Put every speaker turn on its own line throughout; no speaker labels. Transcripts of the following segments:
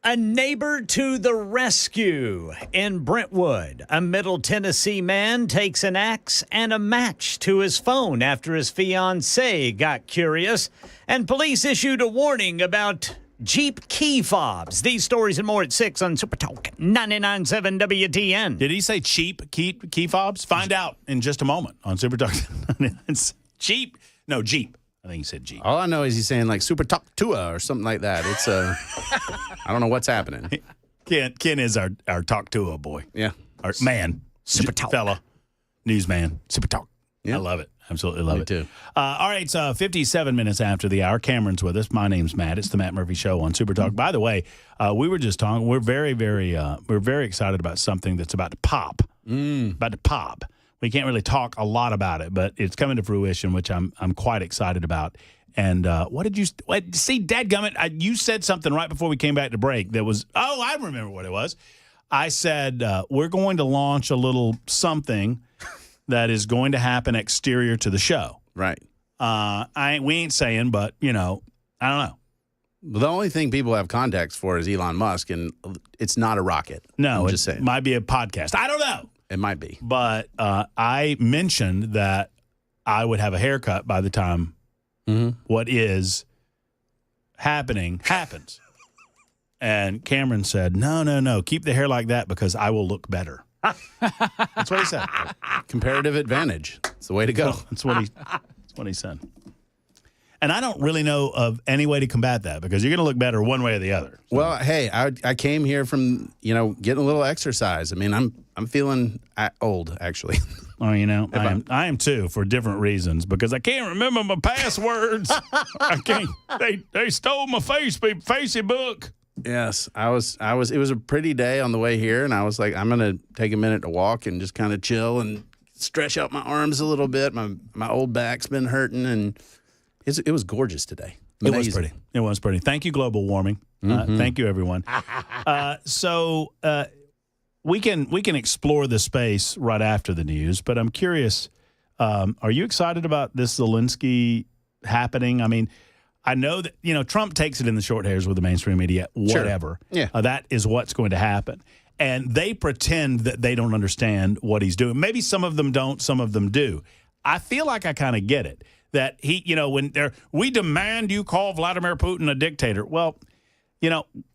A neighbor to the rescue in Brentwood. A Middle Tennessee man takes an axe and a match to his phone after his fiancée got curious. And police issued a warning about Jeep key fobs. These stories and more at 6 on Super Talk 99.7 WTN.
Did he say cheap key fobs? Find out in just a moment on Super Talk. Cheap? No, Jeep. I think he said Jeep.
All I know is he's saying like Super Talk Tua or something like that. It's I don't know what's happening.
Ken is our Talk Tua boy.
Yeah.
Our man.
Super Talk.
Fella. Newsman.
Super Talk.
Yeah. I love it. Absolutely love
Me
it.
too.
All right, so 57 minutes after the hour. Cameron's with us. My name's Matt. It's the Matt Murphy Show on Super Talk. By the way, we were just talking. We're very excited about something that's about to pop. About to pop. We can't really talk a lot about it, but it's coming to fruition, which I'm quite excited about. And what did you see, dadgummit? You said something right before we came back to break that was, I remember what it was. I said, we're going to launch a little something that is going to happen exterior to the show.
Right.
We ain't saying, but, I don't know.
The only thing people have contacts for is Elon Musk, and it's not a rocket.
No,
I'm just saying.
It might be a podcast. I don't know.
It might be.
But I mentioned that I would have a haircut by the time what is happening happens. And Cameron said, no, keep the hair like that because I will look better. That's what he said.
Comparative advantage. It's the way to go.
That's what he said. And I don't really know of any way to combat that because you're going to look better one way or the other. So.
Well, hey, I came here from, getting a little exercise. I mean, I'm feeling old, actually.
Oh, I am too for different reasons because I can't remember my passwords. I can't. They stole my Facebook.
Yes, I was. It was a pretty day on the way here, and I was like, I'm gonna take a minute to walk and just kind of chill and stretch out my arms a little bit. My old back's been hurting, and it was gorgeous today. Amazing.
It was pretty. Thank you, global warming. Thank you, everyone. So we can explore the space right after the news, but I'm curious. Are you excited about this Zelensky happening? I mean. I know that, Trump takes it in the short hairs with the mainstream media, whatever.
Sure. Yeah.
That is what's going to happen. And they pretend that they don't understand what he's doing. Maybe some of them don't, some of them do. I feel like I kind of get it. That he, we demand you call Vladimir Putin a dictator. Well,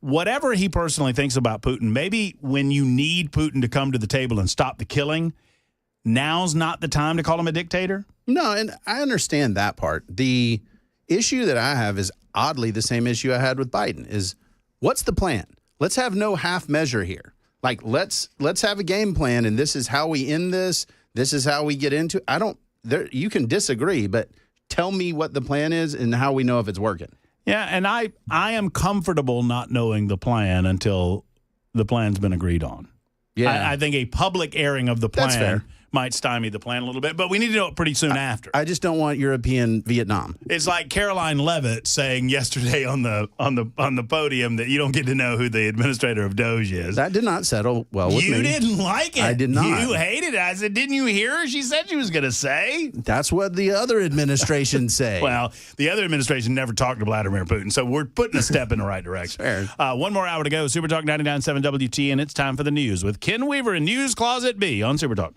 whatever he personally thinks about Putin, maybe when you need Putin to come to the table and stop the killing, now's not the time to call him a dictator?
No, and I understand that part. The issue that I have is oddly the same issue I had with Biden is what's the plan? Let's have no half measure here. Like let's have a game plan and this is how we end this. This is how we get into you can disagree, but tell me what the plan is and how we know if it's working.
Yeah, and I am comfortable not knowing the plan until the plan's been agreed on.
Yeah.
I think a public airing of the
That's fair.
plan might stymie the plan a little bit, but we need to know it pretty soon after.
I just don't want European Vietnam.
It's like Caroline Levitt saying yesterday on the podium that you don't get to know who the administrator of Doge is.
That did not settle well with me.
You didn't like it.
I did not.
You hated it. I said, didn't you hear her? She said she was going to say.
That's what the other administration say.
Well, the other administration never talked to Vladimir Putin, so we're putting a step in the right direction.
Fair.
One more hour to go. Super Talk 99.7 WTN. It's time for the news with Ken Weaver in News Closet B on Super Talk.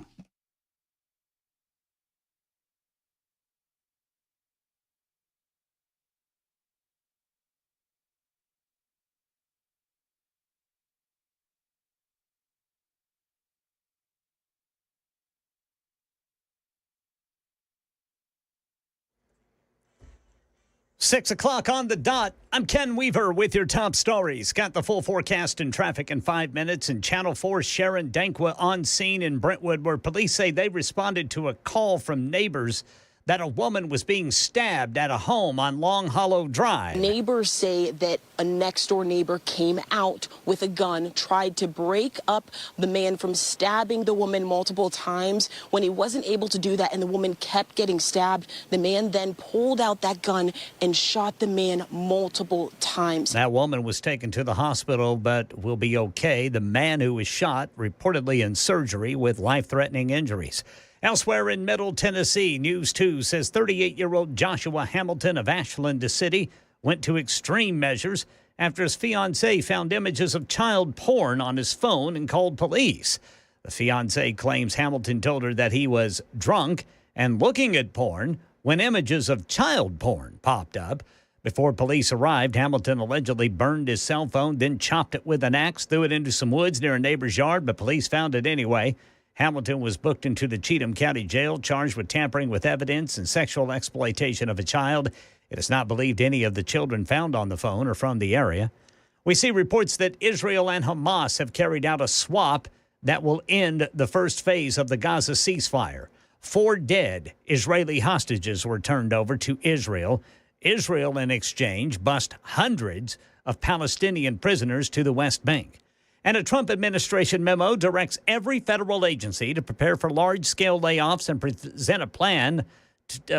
Six o'clock on the dot. I'm Ken Weaver with your top stories. Got the full forecast and traffic in 5 minutes. And Channel 4's Sharon Dankwa on scene in Brentwood, where police say they responded to a call from neighbors that a woman was being stabbed at a home on Long Hollow Drive.
Neighbors say that a next-door neighbor came out with a gun, tried to break up the man from stabbing the woman multiple times. When he wasn't able to do that and the woman kept getting stabbed, the man then pulled out that gun and shot the man multiple times.
That woman was taken to the hospital but will be okay. The man who was shot reportedly in surgery with life-threatening injuries. Elsewhere in Middle Tennessee, News 2 says 38-year-old Joshua Hamilton of Ashland City went to extreme measures after his fiancée found images of child porn on his phone and called police. The fiancée claims Hamilton told her that he was drunk and looking at porn when images of child porn popped up. Before police arrived, Hamilton allegedly burned his cell phone, then chopped it with an axe, threw it into some woods near a neighbor's yard, but police found it anyway. Hamilton was booked into the Cheatham County Jail, charged with tampering with evidence and sexual exploitation of a child. It is not believed any of the children found on the phone are from the area. We see reports that Israel and Hamas have carried out a swap that will end the first phase of the Gaza ceasefire. 4 dead Israeli hostages were turned over to Israel. Israel, in exchange, bussed hundreds of Palestinian prisoners to the West Bank. And a Trump administration memo directs every federal agency to prepare for large-scale layoffs and present a plan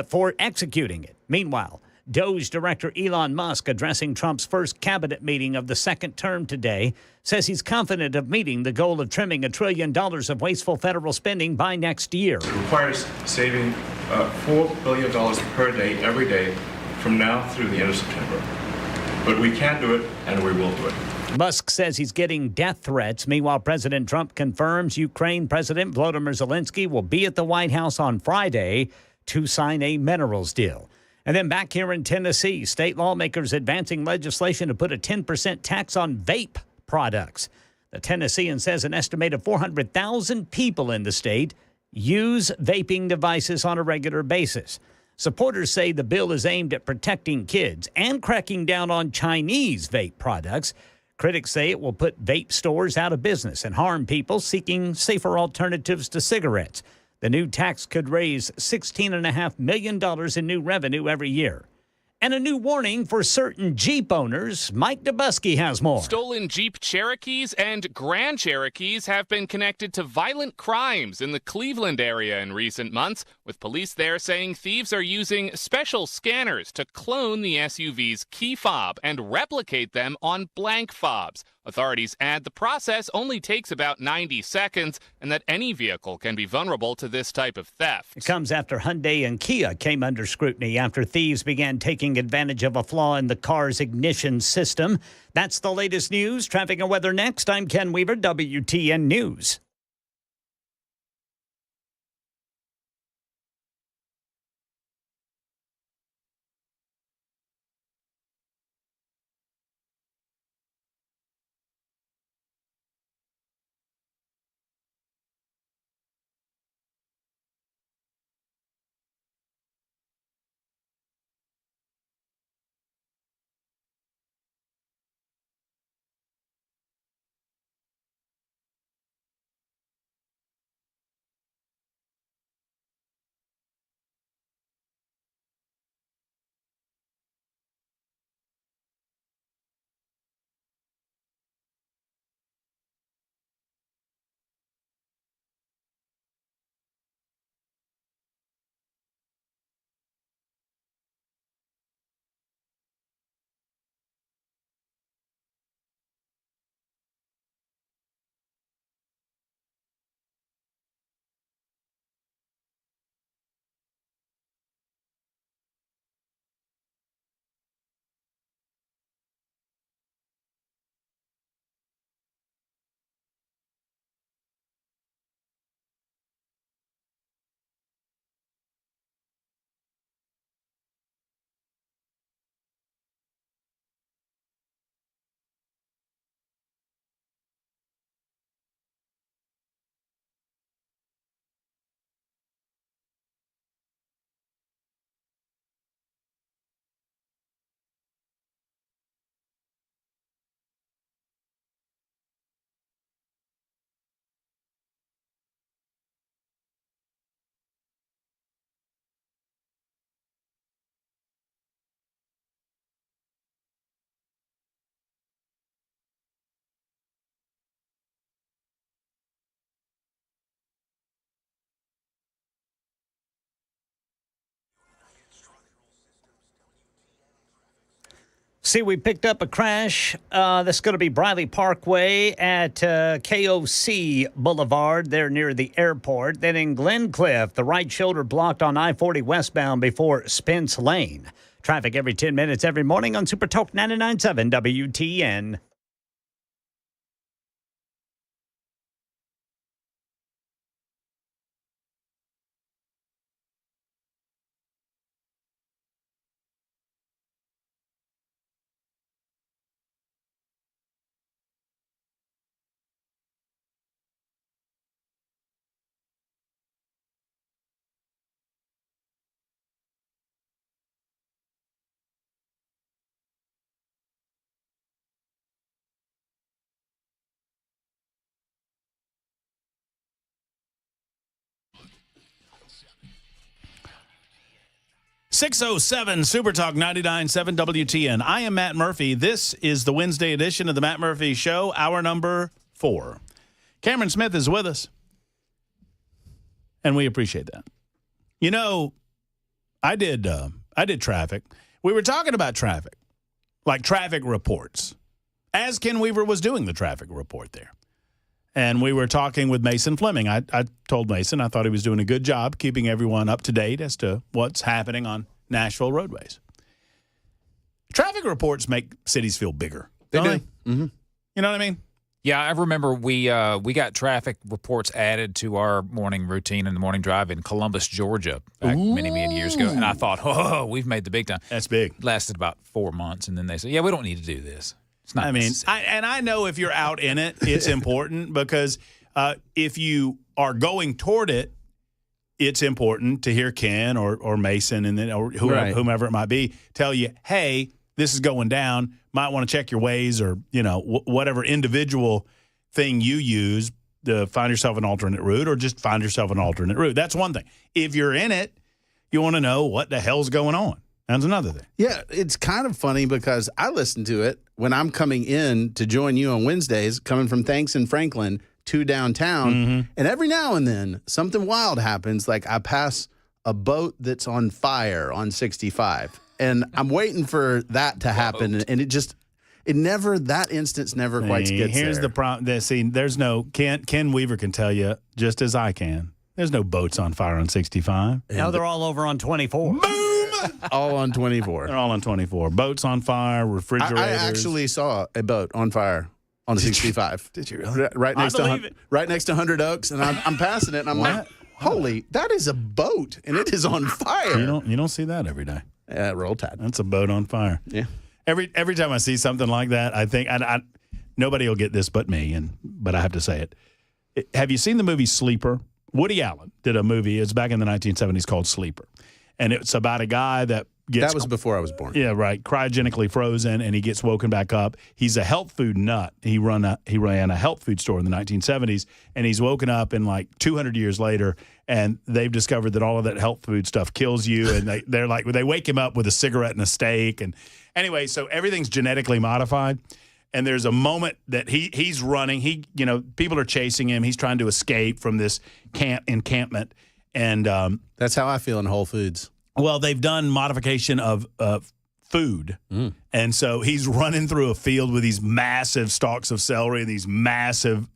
for executing it. Meanwhile, DOGE Director Elon Musk, addressing Trump's first cabinet meeting of the second term today, says he's confident of meeting the goal of trimming $1 trillion of wasteful federal spending by next year.
It requires saving $4 billion per day, every day, from now through the end of September. But we can do it, and we will do it.
Musk says he's getting death threats. Meanwhile, President Trump confirms Ukraine President Volodymyr Zelensky will be at the White House on Friday to sign a minerals deal. And then back here in Tennessee, state lawmakers advancing legislation to put a 10% tax on vape products. The Tennessean says an estimated 400,000 people in the state use vaping devices on a regular basis. Supporters say the bill is aimed at protecting kids and cracking down on Chinese vape products. Critics say it will put vape stores out of business and harm people seeking safer alternatives to cigarettes. The new tax could raise $16.5 million in new revenue every year. And a new warning for certain Jeep owners. Mike Dubusky has more.
Stolen Jeep Cherokees and Grand Cherokees have been connected to violent crimes in the Cleveland area in recent months, with police there saying thieves are using special scanners to clone the SUV's key fob and replicate them on blank fobs. Authorities add the process only takes about 90 seconds and that any vehicle can be vulnerable to this type of theft.
It comes after Hyundai and Kia came under scrutiny after thieves began taking advantage of a flaw in the car's ignition system. That's the latest news. Traffic and weather next. I'm Ken Weaver, WTN News. See, we picked up a crash. That's going to be Briley Parkway at KOC Boulevard there near the airport. Then in Glencliff, the right shoulder blocked on I-40 westbound before Spence Lane. Traffic every 10 minutes every morning on Super Talk 99.7 WTN.
.607 Super Talk 99.7 WTN. I am Matt Murphy. This is the Wednesday edition of the Matt Murphy Show, hour number 4. Cameron Smith is with us, and we appreciate that. You know, I did traffic. We were talking about traffic, like traffic reports, as Ken Weaver was doing the traffic report there. And we were talking with Mason Fleming. I told Mason I thought he was doing a good job keeping everyone up to date as to what's happening on Nashville roadways. Traffic reports make cities feel bigger.
They do.
Mm-hmm. You know what I mean?
Yeah, I remember we got traffic reports added to our morning routine in the morning drive in Columbus, Georgia, back many years ago. And I thought, oh, we've made the big time.
That's big.
It lasted about 4 months, and then they said, yeah, we don't need to do this. It's not.
I mean,
necessary.
I know if you're out in it, it's important because if you are going toward it, it's important to hear Ken or Mason and then or whomever it might be tell you, hey, this is going down. Might want to check your ways or whatever individual thing you use to find yourself an alternate route or just find yourself an alternate route. That's one thing. If you're in it, you want to know what the hell's going on. That's another thing.
Yeah, it's kind of funny because I listen to it when I'm coming in to join you on Wednesdays, coming from Thanks in Franklin to downtown. And every now and then, something wild happens. Like I pass a boat that's on fire on 65. And I'm waiting for that to happen. And that instance never quite gets there.
Here's the problem. See, there's no, Ken Weaver can tell you just as I can. There's no boats on fire on 65.
Now they're all over on 24.
Boom!
All on 24.
They're all on 24. Boats on fire, refrigerators.
I actually saw a boat on fire on 65.
Did you really?
Right next to 100 Oaks, and I'm passing it, and I'm like, holy, that is a boat, and it is on fire.
You don't see that every day.
Roll Tide.
That's a boat on fire.
Yeah.
Every time I see something like that, I think nobody will get this but me, but I have to say it. Have you seen the movie Sleeper? Woody Allen did a movie. It's back in the 1970s called Sleeper. And it's about a guy that gets...
That was before I was born.
Yeah, right. Cryogenically frozen, and he gets woken back up. He's a health food nut. He ran a health food store in the 1970s, and he's woken up in like 200 years later, and they've discovered that all of that health food stuff kills you, and they wake him up with a cigarette and a steak. And anyway, so everything's genetically modified. And there's a moment that he's running. People are chasing him. He's trying to escape from this encampment. And
that's how I feel in Whole Foods.
Well, they've done modification of food. And so he's running through a field with these massive stalks of celery and these massive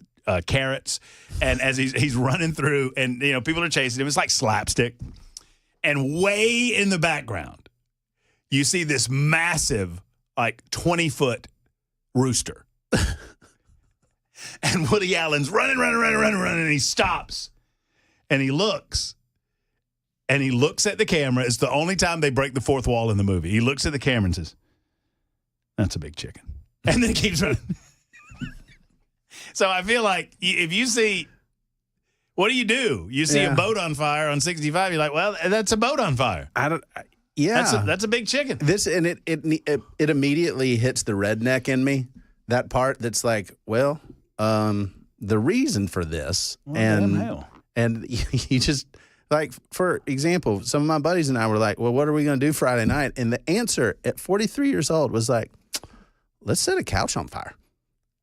carrots. And as he's running through, and people are chasing him, it's like slapstick. And way in the background, you see this massive, like 20-foot rooster. And Woody Allen's running, and he stops. And he looks at the camera. It's the only time they break the fourth wall in the movie. He looks at the camera and says, "That's a big chicken." And then he keeps running. So I feel like if you see, what do? You see a boat on fire on 65, you're like, well, that's a boat on fire. That's a big chicken.
It immediately hits the redneck in me, that part that's like, well, the reason for this. And you just, like, for example, some of my buddies and I were like, well, what are we going to do Friday night? And the answer at 43 years old was like, let's set a couch on fire.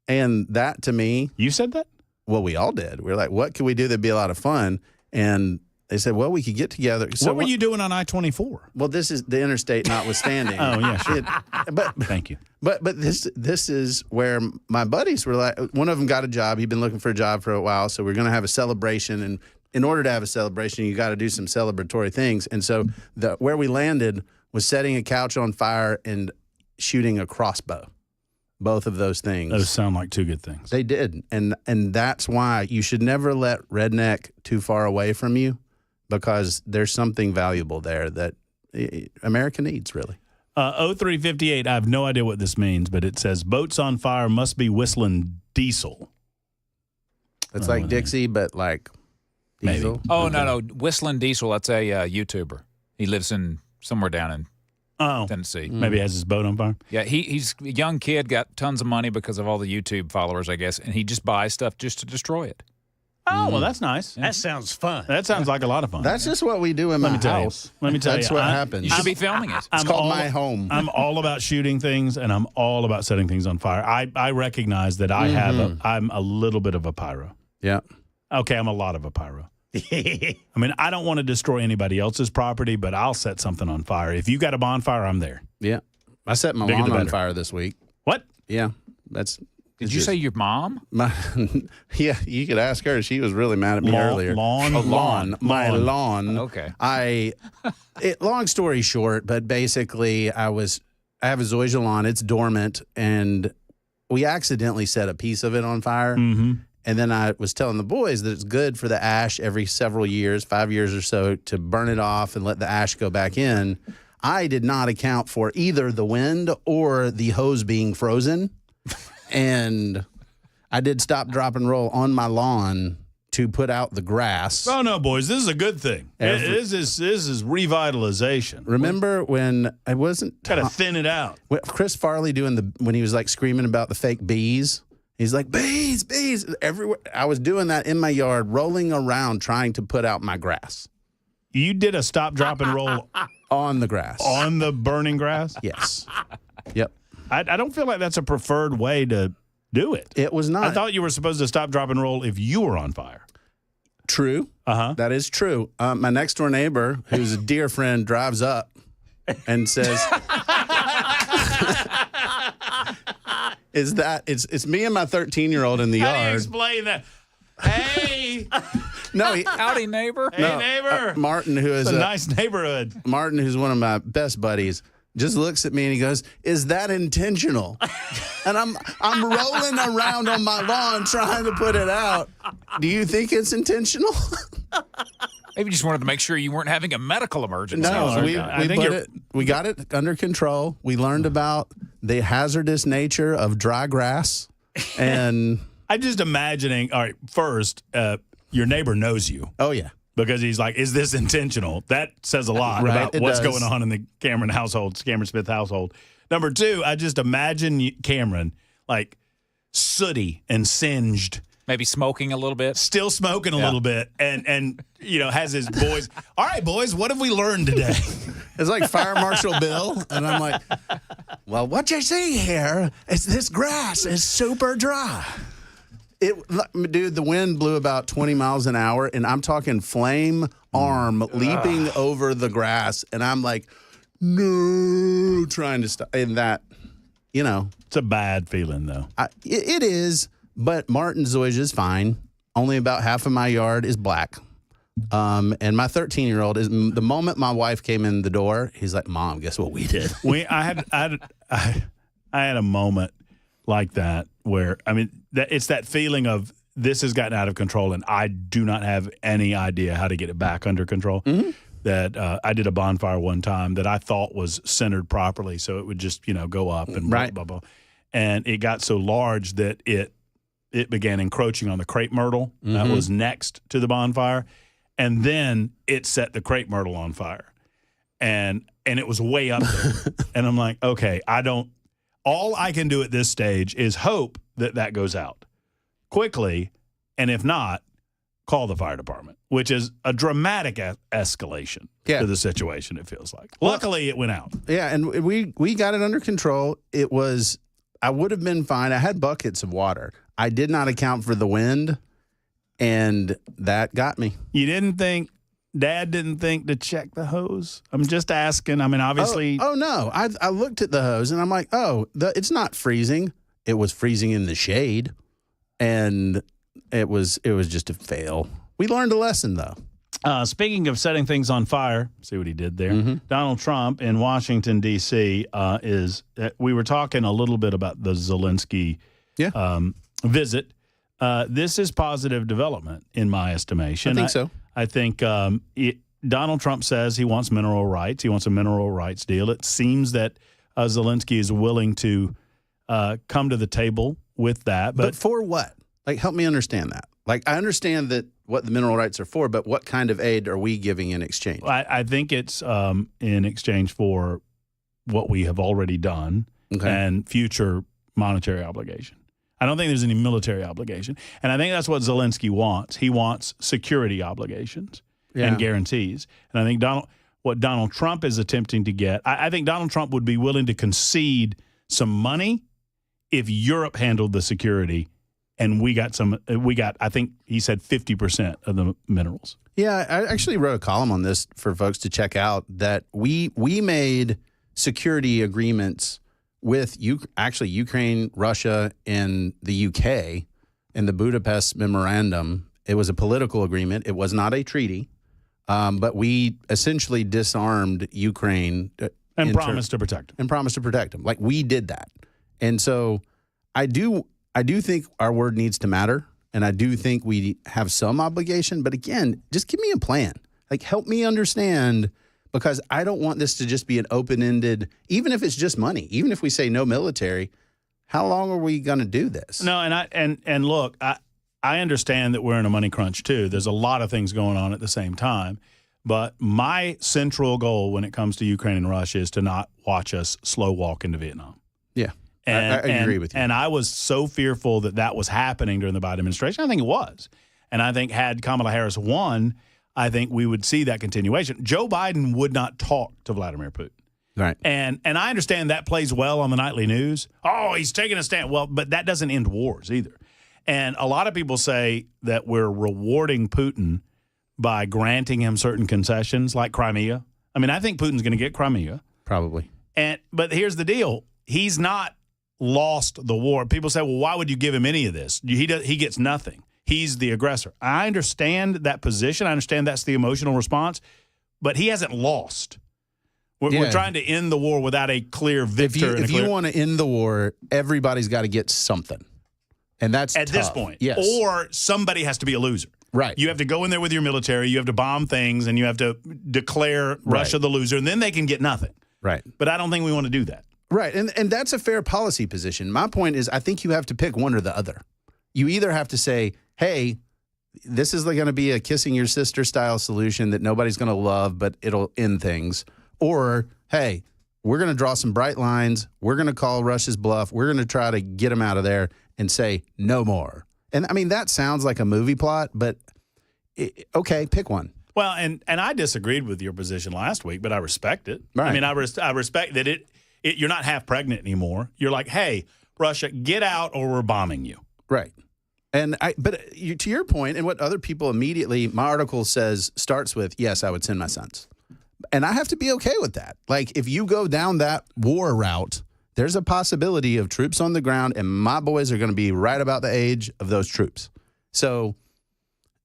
And that, to me.
You said that?
Well, we all did. We were like, what could we do that'd be a lot of fun? And they said, well, we could get together. So
what were you doing on I-24?
Well, this is the interstate notwithstanding.
Oh, yeah, sure. Thank you.
But this is where my buddies were like, one of them got a job. He'd been looking for a job for a while, so we're going to have a celebration. And in order to have a celebration, you got to do some celebratory things. And so where we landed was setting a couch on fire and shooting a crossbow. Both of those things.
Those sound like two good things.
They did. And that's why you should never let redneck too far away from you, because there's something valuable there that America needs, really.
0358, I have no idea what this means, but it says boats on fire must be whistling diesel.
It's like Dixie, but like diesel.
Oh, okay. No. Whistling Diesel, that's a YouTuber. He lives in somewhere down in Tennessee.
Maybe he has his boat on fire.
Yeah, he's a young kid, got tons of money because of all the YouTube followers, I guess, and he just buys stuff just to destroy it.
Oh, well, that's nice.
That sounds fun.
That sounds like a lot of fun.
That's just what we do in my house.
Let me tell you.
That's what happens.
You should be filming it.
It's called my home.
I'm all about shooting things, and I'm all about setting things on fire. I recognize that I'm a little bit of a pyro.
Yeah.
Okay, I'm a lot of a pyro. I mean, I don't want to destroy anybody else's property, but I'll set something on fire. If you got a bonfire, I'm there.
Yeah. I set my
Bigger
lawn
the
on
better.
fire this week.
What?
Yeah. That's.
Did you say your mom?
Yeah, you could ask her. She was really mad at me earlier.
Lawn?
My lawn.
Okay.
Long story short, but basically I have a zoysia lawn. It's dormant, and we accidentally set a piece of it on fire.
Mm-hmm.
And then I was telling the boys that it's good for the ash every several years, 5 years or so, to burn it off and let the ash go back in. I did not account for either the wind or the hose being frozen. And I did stop, drop, and roll on my lawn to put out the grass.
Oh, no, boys. This is a good thing. This is revitalization.
Remember when I wasn't...
Got to thin it out.
Chris Farley when he was like screaming about the fake bees. He's like, bees everywhere. I was doing that in my yard, rolling around trying to put out my grass.
You did a stop, drop, and roll
on the grass.
On the burning grass?
Yes. Yep.
I don't feel like that's a preferred way to do it.
It was not.
I thought you were supposed to stop, drop, and roll if you were on fire.
True. That is true. My next door neighbor, who's a dear friend, drives up and says, it's me and my 13-year-old in the
How do you
yard.
explain that? Hey.
No,
howdy, neighbor.
Hey, neighbor.
Martin, who is
a nice neighborhood.
Martin, who's one of my best buddies, just looks at me and he goes, "Is that intentional?" And I'm rolling around on my lawn trying to put it out. Do you think it's intentional?
Maybe just wanted to make sure you weren't having a medical emergency.
No, we got it under control. We learned about the hazardous nature of dry grass, and
I'm just imagining. All right, first, your neighbor knows you.
Oh yeah.
Because he's like, is this intentional? That says a lot about what's going on in the Cameron Smith household. Number two, I just imagine Cameron like sooty and singed.
Maybe smoking a little bit.
Still smoking a little bit. And has his boys. All right, boys, what have we learned today?
It's like Fire Marshal Bill. And I'm like, well, what you see here is this grass is super dry. Dude, the wind blew about 20 miles an hour, and I'm talking flame arm leaping over the grass, and I'm like, no, trying to stop. And that,
it's a bad feeling, though.
It is, but Martin zoysia is fine. Only about half of my yard is black. And my 13-year-old is the moment my wife came in the door, he's like, "Mom, guess what we did?"
I had a moment like that where it's that feeling of this has gotten out of control and I do not have any idea how to get it back under control. Mm-hmm. That I did a bonfire one time that I thought was centered properly, so it would just go up and blah, blah, blah. And it got so large that it began encroaching on the crepe myrtle that was next to the bonfire, and then it set the crepe myrtle on fire, and it was way up there. And I'm like, okay, all I can do at this stage is hope that goes out quickly, and if not, call the fire department, which is a dramatic escalation to the situation, it feels like. Luckily, it went out.
Yeah, and we got it under control. I would have been fine. I had buckets of water. I did not account for the wind, and that got me.
Dad didn't think to check the hose? I'm just asking. Obviously.
Oh no. I looked at the hose and I'm like, it's not freezing. It was freezing in the shade, and it was just a fail. We learned a lesson though.
Speaking of setting things on fire, see what he did there. Donald Trump in Washington, D.C. We were talking a little bit about the Zelensky visit. This is positive development in my estimation.
I think so.
I think Donald Trump says he wants mineral rights. He wants a mineral rights deal. It seems that Zelensky is willing to come to the table with that.
But for what? Like, help me understand that. Like, I understand that what the mineral rights are for, but what kind of aid are we giving in exchange?
I think it's in exchange for what we have already done and future monetary obligation. I don't think there's any military obligation. And I think that's what Zelensky wants. He wants security obligations and guarantees. And I think what Donald Trump is attempting to get, I think Donald Trump would be willing to concede some money if Europe handled the security and we got, I think he said 50% of the minerals.
Yeah, I actually wrote a column on this for folks to check out, that we made security agreements with Ukraine, Russia, and the UK in the Budapest Memorandum. It was a political agreement. It was not a treaty, but we essentially disarmed Ukraine.
And promised to protect them.
And promised to protect them. Like, we did that. And so I do think our word needs to matter, and I do think we have some obligation. But again, just give me a plan. Like, help me understand, because I don't want this to just be an open-ended, even if it's just money, even if we say no military, how long are we going to do this?
No, and look, I understand that we're in a money crunch too. There's a lot of things going on at the same time. But my central goal when it comes to Ukraine and Russia is to not watch us slow walk into Vietnam.
Yeah.
And,
I agree with you.
And I was so fearful that was happening during the Biden administration. I think it was. And I think had Kamala Harris won, I think we would see that continuation. Joe Biden would not talk to Vladimir Putin.
Right.
And I understand that plays well on the nightly news. Oh, he's taking a stand. Well, but that doesn't end wars either. And a lot of people say that we're rewarding Putin by granting him certain concessions like Crimea. I mean, I think Putin's going to get Crimea.
Probably.
But here's the deal. He's not lost the war. People say, well, why would you give him any of this? He gets nothing. He's the aggressor. I understand that position. I understand that's the emotional response, but he hasn't lost. We're trying to end the war without a clear victor.
If you want to end the war, everybody's got to get something. And that's
at
tough.
this point.
Yes.
Or somebody has to be a loser.
Right.
You have to go in there with your military, you have to bomb things, and you have to declare Russia the loser, and then they can get nothing.
Right.
But I don't think we want to do that.
Right. And that's a fair policy position. My point is, I think you have to pick one or the other. You either have to say, hey, this is going to be a kissing your sister style solution that nobody's going to love, but it'll end things. Or, hey, we're going to draw some bright lines. We're going to call Russia's bluff. We're going to try to get them out of there and say no more. And I mean, that sounds like a movie plot, but okay, pick one.
Well, and I disagreed with your position last week, but I respect it.
Right.
I mean, I respect that you're not half pregnant anymore. You're like, hey, Russia, get out or we're bombing you.
Right. And to your point, and what other people immediately, my article starts with, yes, I would send my sons. And I have to be okay with that. Like, if you go down that war route, there's a possibility of troops on the ground, and my boys are going to be right about the age of those troops. So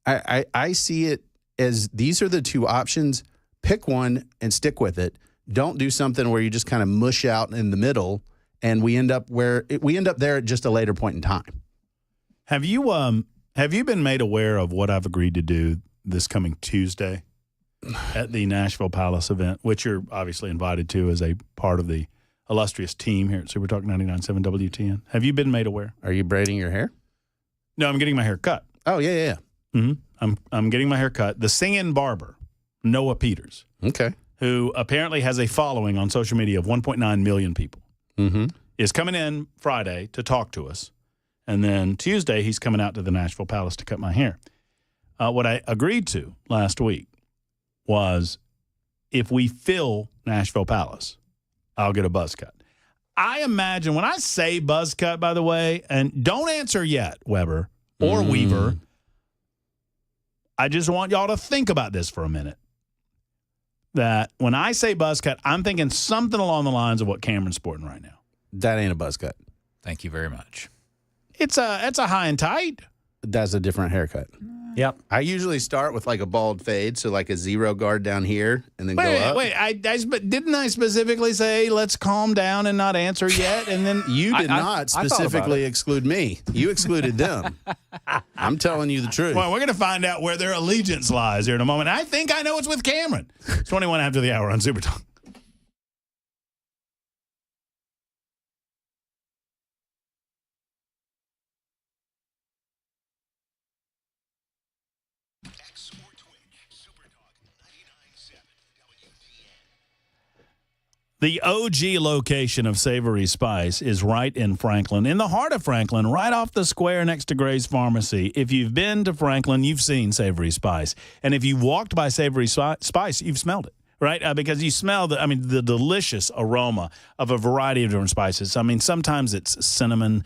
I see it as these are the two options. Pick one and stick with it. Don't do something where you just kind of mush out in the middle, and we end up there at just a later point in time.
Have you been made aware of what I've agreed to do this coming Tuesday at the Nashville Palace event, which you're obviously invited to as a part of the illustrious team here at Super Talk 99.7 WTN? Have you been made aware?
Are you braiding your hair?
No, I'm getting my hair cut.
Oh, yeah.
Mm-hmm. I'm getting my hair cut. The singing barber, Noah Peters,
okay,
who apparently has a following on social media of 1.9 million people, is coming in Friday to talk to us. And then Tuesday, he's coming out to the Nashville Palace to cut my hair. What I agreed to last week was if we fill Nashville Palace, I'll get a buzz cut. I imagine when I say buzz cut, by the way, and don't answer yet, Weber or Weaver, I just want y'all to think about this for a minute. That when I say buzz cut, I'm thinking something along the lines of what Cameron's sporting right now.
That ain't a buzz cut.
Thank you very much.
It's a high and tight.
That's a different haircut.
Yep.
I usually start with like a bald fade, so like a zero guard down here, and then go up.
But didn't I specifically say let's calm down and not answer yet? And then
You did not
I thought about
specifically exclude me. You excluded them. I'm telling you the truth.
well, we're going to find out where their allegiance lies here in a moment. I think I know it's with Cameron. It's 21 after the hour on Super Talk. The OG location of Savory Spice is right in Franklin, in the heart of Franklin, right off the square next to Gray's Pharmacy. If you've been to Franklin, you've seen Savory Spice. And if you walked by Savory Spice, you've smelled it. Right, because you smell the delicious aroma of a variety of different spices. I mean, sometimes it's cinnamon,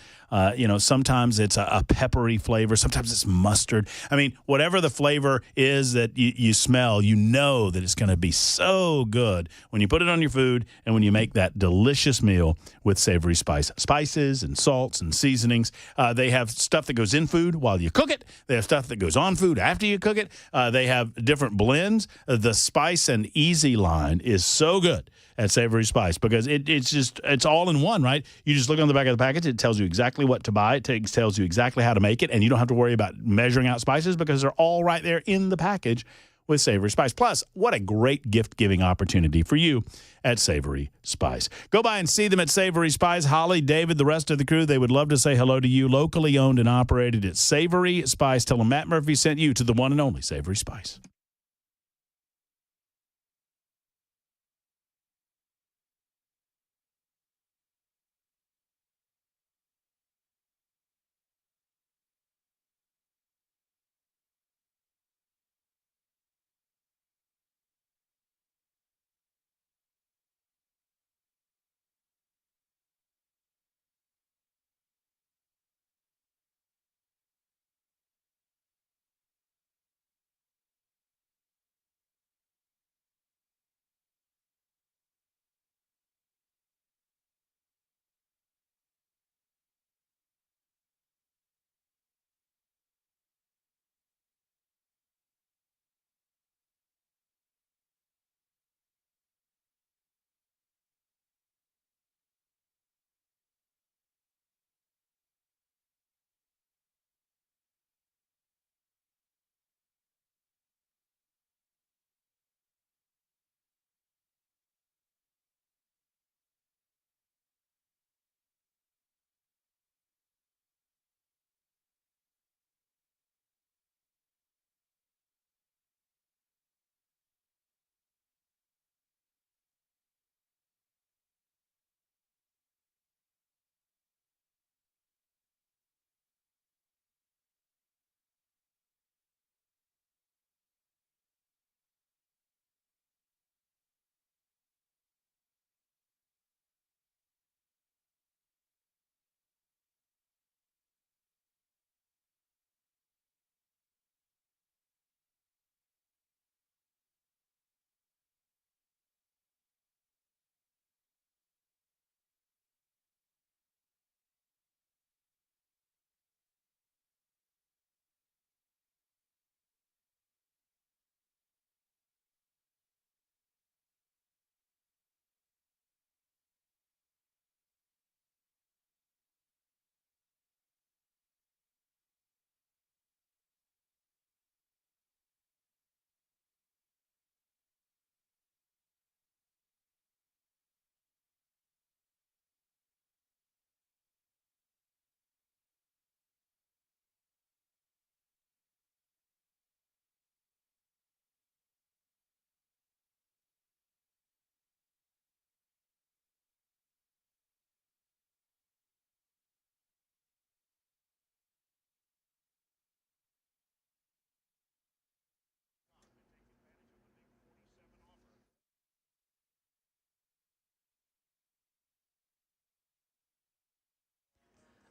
sometimes it's a peppery flavor, sometimes it's mustard. I mean, whatever the flavor is that you smell, you know that it's going to be so good when you put it on your food and when you make that delicious meal with Savory Spice. Spices and salts and seasonings. They have stuff that goes in food while you cook it. They have stuff that goes on food after you cook it. They have different blends. The Spice and Easy line is so good at Savory Spice because it's all in one, right? You just look on the back of the package. It tells you exactly what to buy. It tells you exactly how to make it, and you don't have to worry about measuring out spices because they're all right there in the package with Savory Spice. Plus, what a great gift-giving opportunity for you at Savory Spice. Go by and see them at Savory Spice. Holly, David, the rest of the crew, they would love to say hello to you. Locally owned and operated at Savory Spice. Tell them Matt Murphy sent you to the one and only Savory Spice.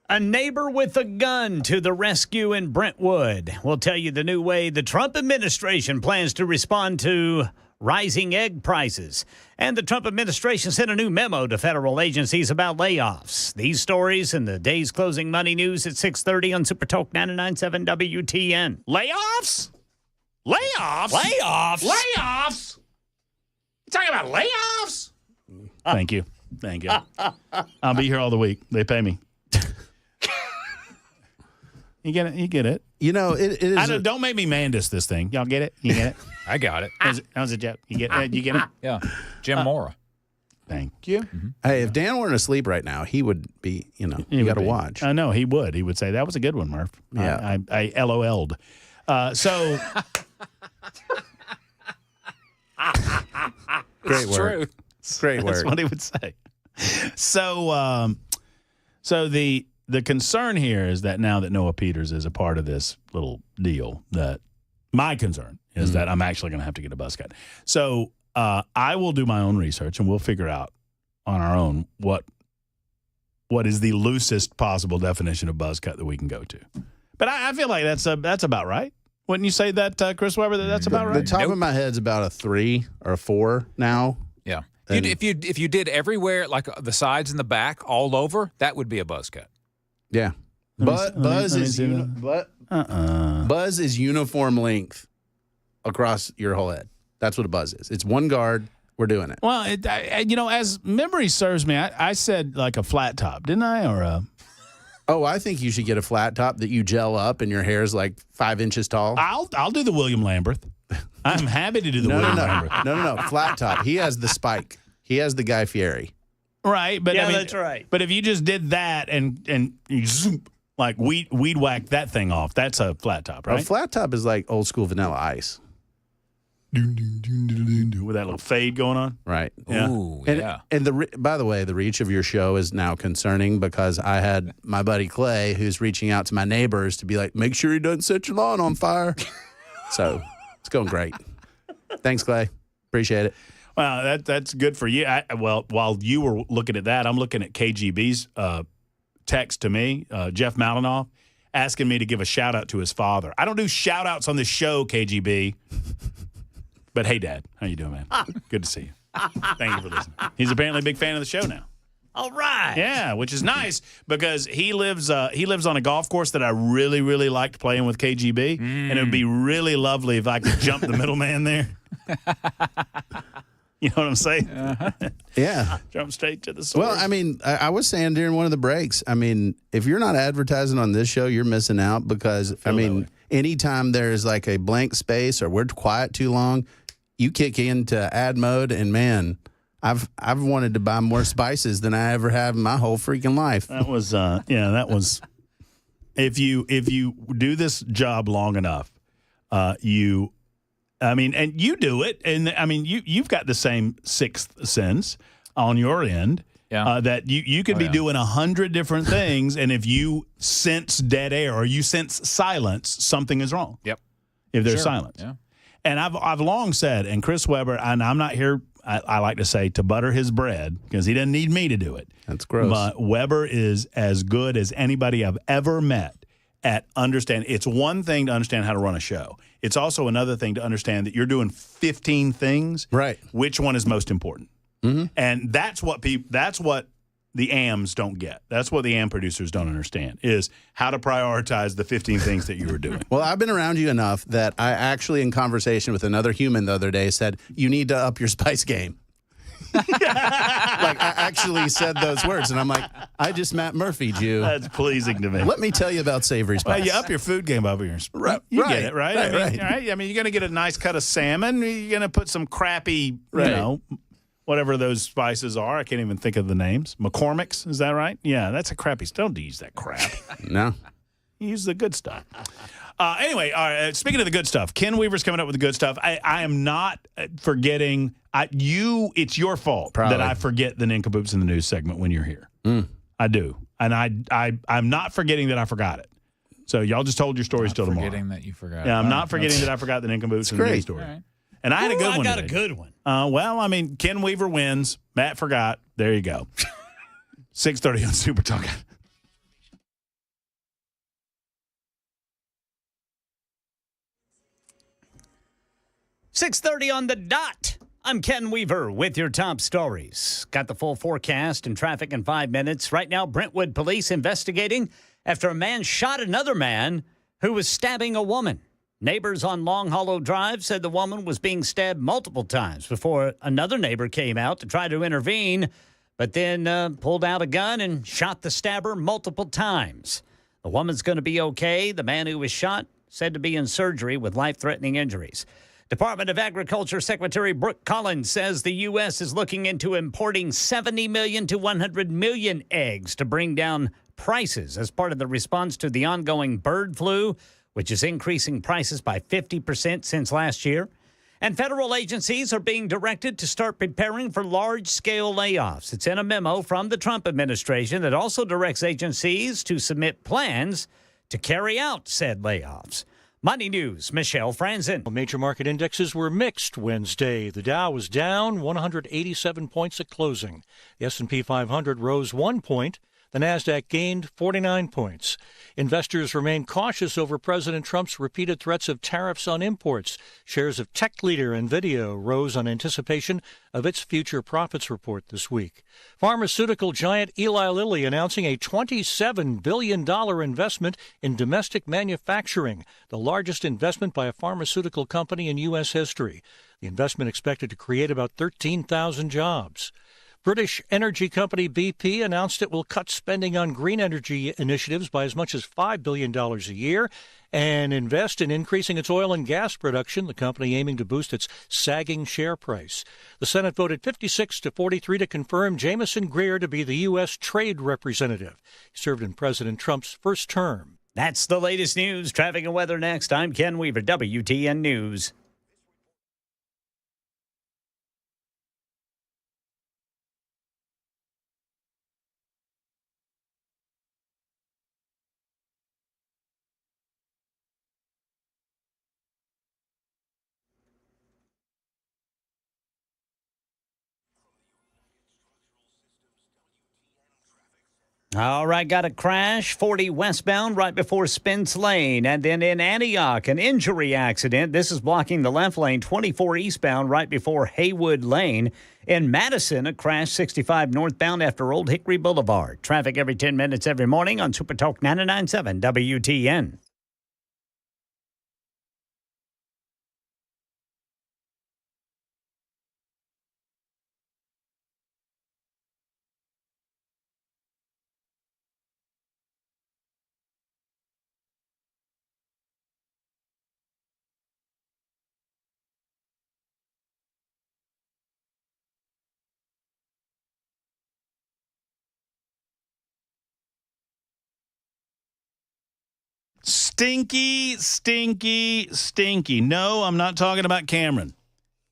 A neighbor with a gun to the rescue in Brentwood. We'll tell you the new way the Trump administration plans to respond to rising egg prices, and the Trump administration sent a new memo to federal agencies about layoffs. These stories in the day's closing money news at 6:30 on Super Talk 99.7 WTN.
Layoffs? Layoffs?
Layoffs?
Layoffs? You talking about layoffs? Thank you. I'll be here all the week. They pay me. You get it? You get it.
You know, it is.
Don't make me Mandis this thing. Y'all get it? You get it?
I got it.
How's it, Jeff? You get it? You get it?
Yeah. Jim Mora.
Thank you.
Hey, if Dan weren't asleep right now, he would be, you got to watch.
I know, he would. He would say, that was a good one, Murph.
Yeah.
I LOL'd. So.
Great work.
True.
Great work.
That's what he would say. So the concern here is that now that Noah Peters is a part of this little deal, that my concern is that I'm actually going to have to get a buzz cut. So I will do my own research, and we'll figure out on our own what is the loosest possible definition of buzz cut that we can go to. But I feel like that's about right. Wouldn't you say that, Chris Weber, that's about right?
The top of my head's about a 3 or a 4 now.
Yeah.
And-
If you did everywhere, like the sides and the back, all over, that would be a buzz cut.
Yeah. Buzz is uniform length across your whole head. That's what a buzz is. It's one guard. We're doing it.
Well, as memory serves me, I said like a flat top, didn't I? Or a...
Oh, I think you should get a flat top that you gel up and your hair is like 5 inches tall.
I'll do the William Lamberth. I'm happy to do the William Lamberth.
No. Flat top. He has the spike. He has the Guy Fieri.
Right, but
Yeah,
I mean,
that's right.
But if you just did that and you zoom, like weed whack that thing off, that's a flat top, right?
A flat top is like old school Vanilla Ice.
With that little fade going on.
Right.
Yeah.
Ooh,
And,
yeah.
and by the way, the reach of your show is now concerning because I had my buddy Clay who's reaching out to my neighbors to be like, make sure he doesn't set your lawn on fire. So it's going great. Thanks, Clay. Appreciate it.
Well, that's good for you. Well, while you were looking at that, I'm looking at KGB's text to me, Jeff Malinoff, asking me to give a shout out to his father. I don't do shout outs on this show, KGB. But hey, Dad, how you doing, man? Good to see you. Thank you for listening. He's apparently a big fan of the show now.
All right.
Yeah, which is nice because he lives on a golf course that I really, really liked playing with KGB, and it would be really lovely if I could jump the middleman there. You know what I'm saying?
Yeah.
Jump straight to the source.
Well, I mean, I was saying during one of the breaks, I mean, if you're not advertising on this show, you're missing out because, I mean, anytime there's like a blank space or we're quiet too long, you kick into ad mode and, man, I've wanted to buy more spices than I ever have in my whole freaking life.
That was that was if you do this job long enough, and you do it, and I mean you've got the same sixth sense on your end.
Yeah.
That you could be doing 100 different things, and if you sense dead air or you sense silence, something is wrong.
Yep.
If there's
Sure.
silence.
Yeah.
And I've long said, and Chris Weber, and I'm not here, I like to say, to butter his bread because he doesn't need me to do it.
That's gross.
But Weber is as good as anybody I've ever met at understanding. It's one thing to understand how to run a show. It's also another thing to understand that you're doing 15 things.
Right.
Which one is most important? Mm-hmm. And that's what the AMs don't get. That's what the AM producers don't understand is how to prioritize the 15 things that you were doing.
Well, I've been around you enough that I actually, in conversation with another human the other day, said, you need to up your spice game. Like, I actually said those words, and I'm like, I just Matt Murphy'd you.
That's pleasing to me.
Let me tell you about savory spice.
Well, you up your food game over here.
Right,
You
right,
get it, right?
right, right.
Right? I mean, you're going to get a nice cut of salmon. You're going to put some crappy,
Right.
whatever those spices are. I can't even think of the names. McCormick's, is that right? Yeah, that's a crappy. Don't use that crap.
No.
Use the good stuff. Anyway, all right, speaking of the good stuff, Ken Weaver's coming up with the good stuff. I am not forgetting. It's your fault
Probably.
that I forget the nincompoops in the news segment when you're here. I do, and I'm not forgetting that I forgot it. So y'all just told your stories till tomorrow.
Forgetting that you forgot.
Yeah, I'm not forgetting that I forgot the nincompoops in the
great.
news story.
All right.
And I had a good one.
I got
today.
a good one.
Well, I mean, Ken Weaver wins. Matt forgot. There you go. 6:30 on Super Talk.
6:30 on the dot. I'm Ken Weaver with your top stories. Got the full forecast and traffic in 5 minutes. Right now, Brentwood police investigating after a man shot another man who was stabbing a woman. Neighbors on Long Hollow Drive said the woman was being stabbed multiple times before another neighbor came out to try to intervene, but then pulled out a gun and shot the stabber multiple times. The woman's going to be okay. The man who was shot said to be in surgery with life-threatening injuries. Department of Agriculture Secretary Brooke Collins says the U.S. is looking into importing 70 million to 100 million eggs to bring down prices as part of the response to the ongoing bird flu, which is increasing prices by 50% since last year. And federal agencies are being directed to start preparing for large-scale layoffs. It's in a memo from the Trump administration that also directs agencies to submit plans to carry out said layoffs. Money News, Michelle Franzen.
Major market indexes were mixed Wednesday. The Dow was down 187 points at closing. The S&P 500 rose 1 point. The Nasdaq gained 49 points. Investors remain cautious over President Trump's repeated threats of tariffs on imports. Shares of tech leader NVIDIA rose on anticipation of its future profits report this week. Pharmaceutical giant Eli Lilly announcing a $27 billion investment in domestic manufacturing, the largest investment by a pharmaceutical company in U.S. history. The investment expected to create about 13,000 jobs. British energy company BP announced it will cut spending on green energy initiatives by as much as $5 billion a year and invest in increasing its oil and gas production, the company aiming to boost its sagging share price. The Senate voted 56-43 to confirm Jamieson Greer to be the U.S. trade representative. He served in President Trump's first term.
That's the latest news. Traffic and weather next. I'm Ken Weaver, WTN News. All right, got a crash, 40 westbound right before Spence Lane. And then in Antioch, an injury accident. This is blocking the left lane, 24 eastbound right before Haywood Lane. In Madison, a crash 65 northbound after Old Hickory Boulevard. Traffic every 10 minutes every morning on Super Talk 99.7 WTN.
Stinky, stinky, stinky. No, I'm not talking about Cameron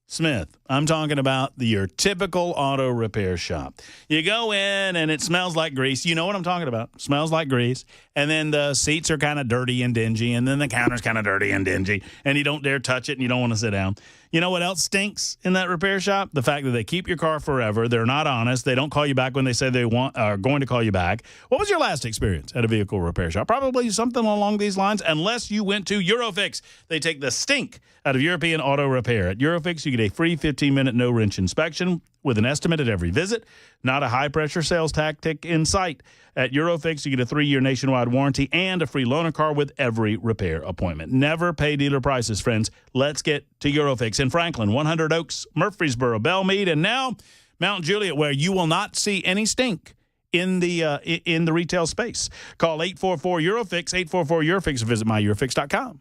Smith. I'm talking about your typical auto repair shop. You go in and it smells like grease. You know what I'm talking about. Smells like grease. And then the seats are kind of dirty and dingy. And then the counter's kind of dirty and dingy. And you don't dare touch it and you don't want to sit down. You know what else stinks in that repair shop? The fact that they keep your car forever. They're not honest. They don't call you back when they say they are going to call you back. What was your last experience at a vehicle repair shop? Probably something along these lines, unless you went to Eurofix. They take the stink out of European auto repair. At Eurofix, you get a free 15-minute no-wrench inspection with an estimate at every visit. Not a high-pressure sales tactic in sight. At Eurofix, you get a 3-year nationwide warranty and a free loaner car with every repair appointment. Never pay dealer prices, friends. Let's get to Eurofix in Franklin, 100 Oaks, Murfreesboro, Belmead, and now Mount Juliet, where you will not see any stink in the retail space. Call 844-EUROFIX, 844-EUROFIX, or visit myEurofix.com.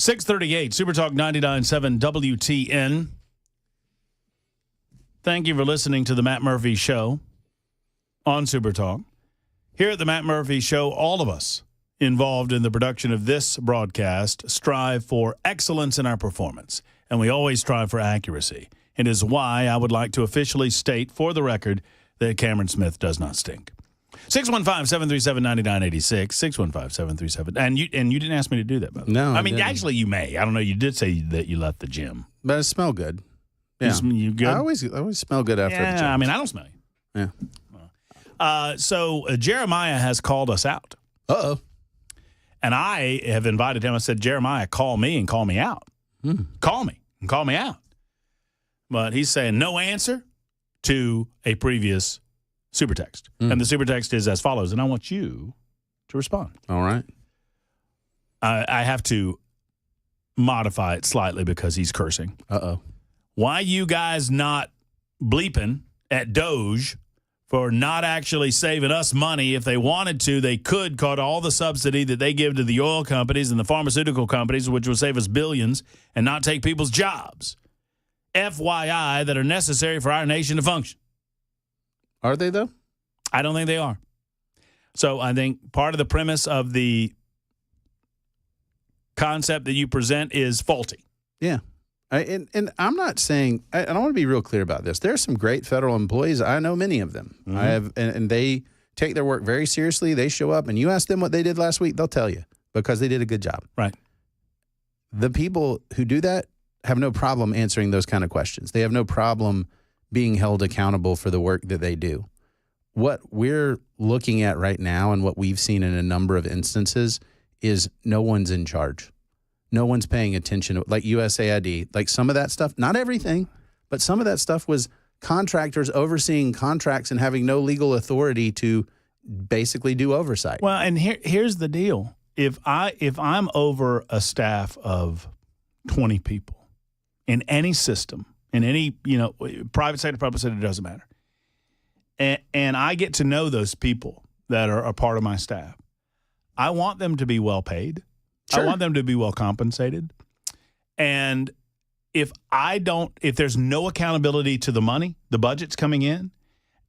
638, Super Talk 99.7 WTN. Thank you for listening to the Matt Murphy Show on Super Talk. Here at the Matt Murphy Show, all of us involved in the production of this broadcast strive for excellence in our performance, and we always strive for accuracy. It is why I would like to officially state for the record that Cameron Smith does not stink. 615-737-9986, 615-737. And you didn't ask me to do that, by the way.
No,
I
I
mean,
didn't.
actually, you may. I don't know. You did say that you left the gym.
But it smelled good. Yeah.
You good?
I always smell good after the
Yeah,
gym.
I mean, I don't smell you.
Yeah.
So Jeremiah has called us out.
Uh-oh.
And I have invited him. I said, Jeremiah, call me and call me out. Call me and call me out. But he's saying no answer to a previous super text. And the super text is as follows. And I want you to respond.
All right.
I have to modify it slightly because he's cursing.
Uh-oh.
Why you guys not bleeping at Doge for not actually saving us money? If they wanted to, they could cut all the subsidy that they give to the oil companies and the pharmaceutical companies, which would save us billions, and not take people's jobs. FYI, that are necessary for our nation to function.
Are they, though?
I don't think they are. So I think part of the premise of the concept that you present is faulty.
Yeah. And I'm not saying, I want to be real clear about this. There are some great federal employees. I know many of them. I have, and they take their work very seriously. They show up, and you ask them what they did last week, they'll tell you because they did a good job.
Right.
The people who do that have no problem answering those kind of questions. They have no problem being held accountable for the work that they do. What we're looking at right now and what we've seen in a number of instances is no one's in charge. No one's paying attention, like USAID, like some of that stuff, not everything, but some of that stuff was contractors overseeing contracts and having no legal authority to basically do oversight.
Well, and here's the deal. If I'm over a staff of 20 people in any system, in any, private sector, public sector, it doesn't matter. And I get to know those people that are a part of my staff. I want them to be well paid.
Sure.
I want them to be well compensated. And if there's no accountability to the money, the budget's coming in,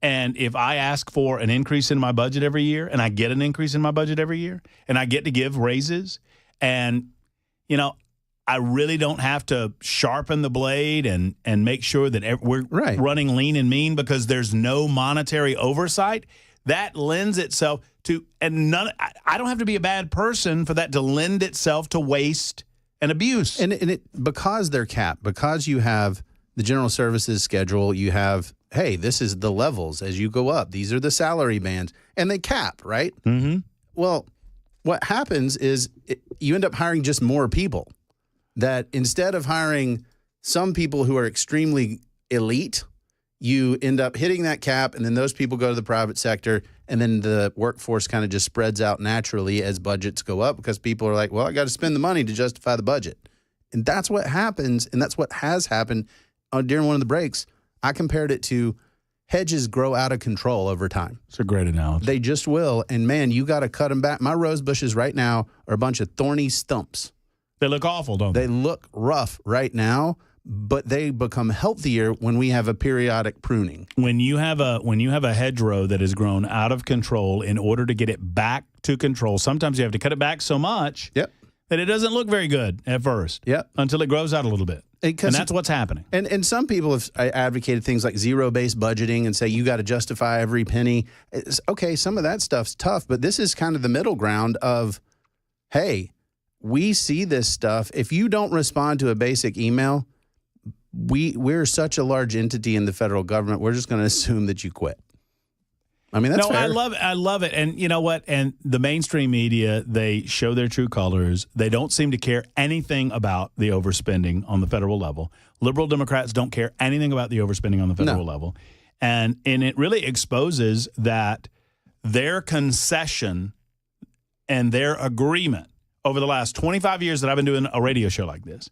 and if I ask for an increase in my budget every year and I get an increase in my budget every year and I get to give raises and, I really don't have to sharpen the blade and make sure that we're running lean and mean because there's no monetary oversight, that lends itself to, and I don't have to be a bad person for that to lend itself to waste and abuse.
And because they're capped, because you have the general services schedule, you have, hey, this is the levels as you go up. These are the salary bands, and they cap, right?
Mm-hmm.
Well, what happens is you end up hiring just more people. That instead of hiring some people who are extremely elite, you end up hitting that cap, and then those people go to the private sector, and then the workforce kind of just spreads out naturally as budgets go up because people are like, well, I got to spend the money to justify the budget. And that's what happens, and that's what has happened during one of the breaks. I compared it to hedges grow out of control over time.
It's a great analogy.
They just will, and man, you got to cut them back. My rose bushes right now are a bunch of thorny stumps.
They look awful, don't they?
They look rough right now, but they become healthier when we have a periodic pruning.
When you have a hedgerow that has grown out of control, in order to get it back to control, sometimes you have to cut it back so much that it doesn't look very good at first. Until it grows out a little bit. And that's what's happening.
And some people have advocated things like zero-based budgeting and say you got to justify every penny. Okay, some of that stuff's tough, but this is kind of the middle ground of, hey, we see this stuff. If you don't respond to a basic email, we're such a large entity in the federal government, we're just going to assume that you quit. I mean, that's fair.
I love it. And you know what? And the mainstream media, they show their true colors. They don't seem to care anything about the overspending on the federal level. Liberal Democrats don't care anything about the overspending on the federal level. And it really exposes that their concession and their agreement over the last 25 years that I've been doing a radio show like this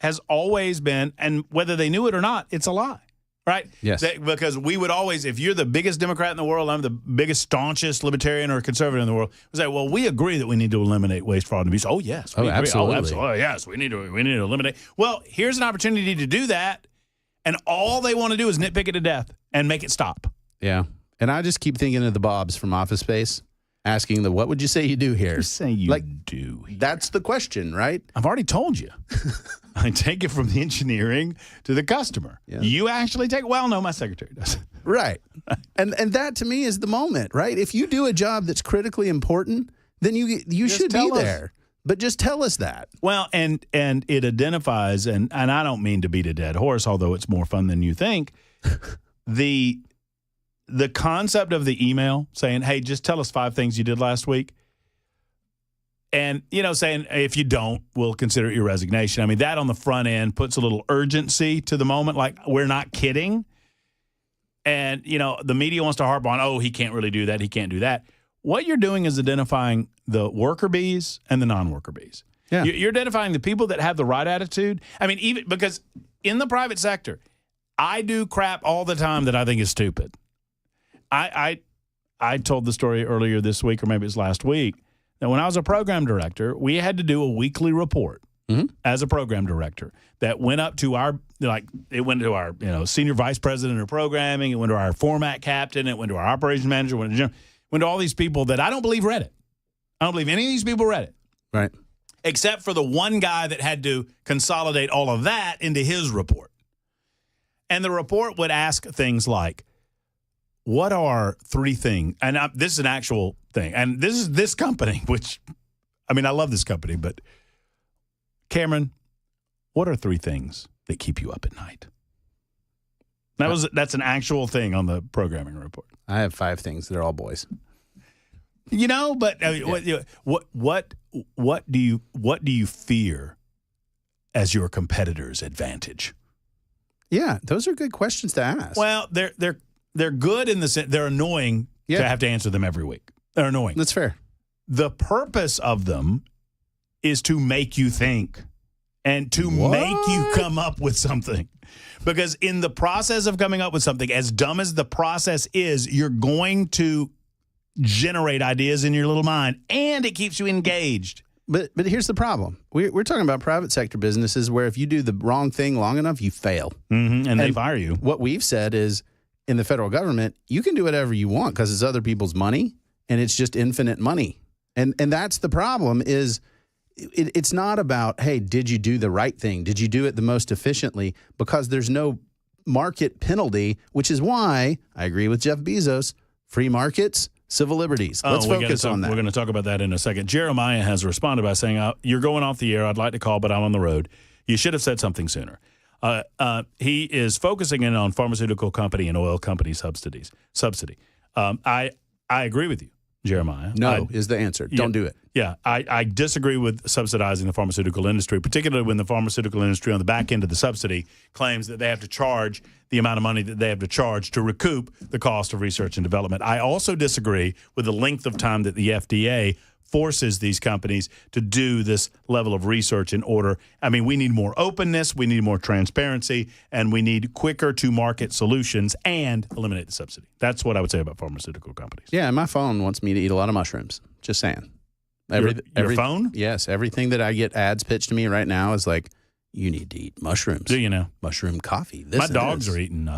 has always been, and whether they knew it or not, it's a lie. Right?
Yes.
Because we would always, if you're the biggest Democrat in the world, I'm the biggest, staunchest libertarian or conservative in the world, we say, well, we agree that we need to eliminate waste, fraud, and abuse. Oh, yes. We agree.
Absolutely.
Oh, absolutely. Oh, yes. We need to eliminate. Well, here's an opportunity to do that, and all they want to do is nitpick it to death and make it stop.
Yeah. And I just keep thinking of the Bobs from Office Space asking what would you say you do here?
You say you do.
That's the question, right?
I've already told you. I take it from the engineering to the customer.
Yeah.
You actually take, well, no, my secretary does.
Right. and that to me is the moment, right? If you do a job that's critically important, then you
Just
should be
tell us.
there. But just tell us that.
Well, and it identifies, and I don't mean to beat a dead horse, although it's more fun than you think, the concept of the email saying, hey, just tell us 5 things you did last week. And, saying, if you don't, we'll consider it your resignation. I mean, that on the front end puts a little urgency to the moment, like we're not kidding. And, the media wants to harp on, oh, he can't really do that. He can't do that. What you're doing is identifying the worker bees and the non-worker bees.
Yeah.
You're identifying the people that have the right attitude. I mean, even because in the private sector, I do crap all the time that I think is stupid. I told the story earlier this week, or maybe it was last week, that when I was a program director, we had to do a weekly report as a program director that went up to it went to our senior vice president of programming, it went to our format captain, it went to our operations manager, went to all these people that I don't believe read it. I don't believe any of these people read it.
Right.
Except for the one guy that had to consolidate all of that into his report. And the report would ask things like, what are 3 things? And this is an actual thing. And this is this company, which, I mean, I love this company, but Cameron, what are 3 things that keep you up at night? That's an actual thing on the programming report.
I have 5 things. They're all boys.
But I mean, what do you fear as your competitor's advantage?
Yeah, those are good questions to ask.
Well, they're good in the sense they're annoying to have to answer them every week. They're annoying.
That's fair.
The purpose of them is to make you think and to make you come up with something. Because in the process of coming up with something, as dumb as the process is, you're going to generate ideas in your little mind, and it keeps you engaged.
But here's the problem. We're talking about private sector businesses where if you do the wrong thing long enough, you fail.
Mm-hmm, and they fire you.
What we've said is in the federal government, you can do whatever you want because it's other people's money, and it's just infinite money. And that's the problem is it's not about, hey, did you do the right thing? Did you do it the most efficiently? Because there's no market penalty, which is why I agree with Jeff Bezos, free markets, civil liberties. Let's focus on that. We're
going to talk about that in a second. Jeremiah has responded by saying, you're going off the air. I'd like to call, but I'm on the road. You should have said something sooner. He is focusing in on pharmaceutical company and oil company subsidy. I agree with you, Jeremiah.
No is the answer. Don't do it.
Yeah, I disagree with subsidizing the pharmaceutical industry, particularly when the pharmaceutical industry on the back end of the subsidy claims that they have to charge the amount of money that they have to charge to recoup the cost of research and development. I also disagree with the length of time that the FDA forces these companies to do this level of research in order. I mean, we need more openness, we need more transparency, and we need quicker to market solutions and eliminate the subsidy. That's what I would say about pharmaceutical companies.
Yeah, and my phone wants me to eat a lot of mushrooms. Just saying.
Your phone?
Yes, everything that I get ads pitched to me right now is like, you need to eat mushrooms.
Do you know?
Mushroom coffee.
My dogs are eating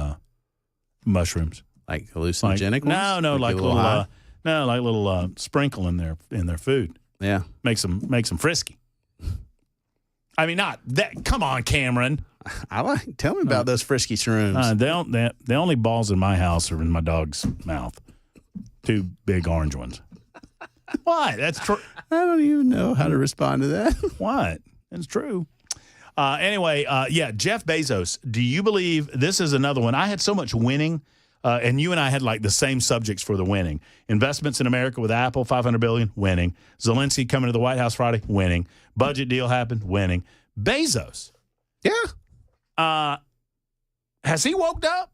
mushrooms.
Like hallucinogenic ones?
No, like little sprinkle in their food.
Yeah.
Makes them frisky. I mean, not that. Come on, Cameron.
Tell me about those frisky shrooms.
The only balls in my house are in my dog's mouth. 2 big orange ones. Why? That's true.
I don't even know how to respond to that.
What? It's true. Anyway, Jeff Bezos. Do you believe this is another one? I had so much winning. And you and I had like the same subjects for the winning. Investments in America with Apple, $500 billion, winning. Zelensky coming to the White House Friday, winning. Budget deal happened, winning. Bezos.
Yeah.
Has he woke up?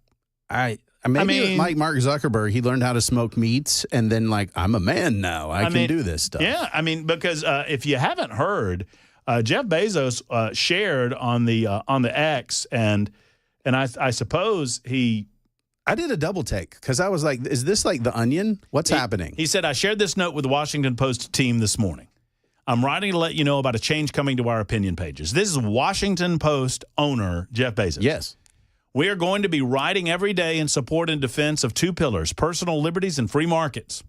Maybe with Mark Zuckerberg, he learned how to smoke meats, and then I'm a man now. I can do this stuff.
Yeah, I mean, because if you haven't heard, Jeff Bezos shared on the X, and And I suppose
I did a double take because I was like, is this like The Onion? What's happening?
He said, I shared this note with the Washington Post team this morning. I'm writing to let you know about a change coming to our opinion pages. This is Washington Post owner Jeff Bezos.
Yes.
We are going to be writing every day in support and defense of two pillars, personal liberties and free markets.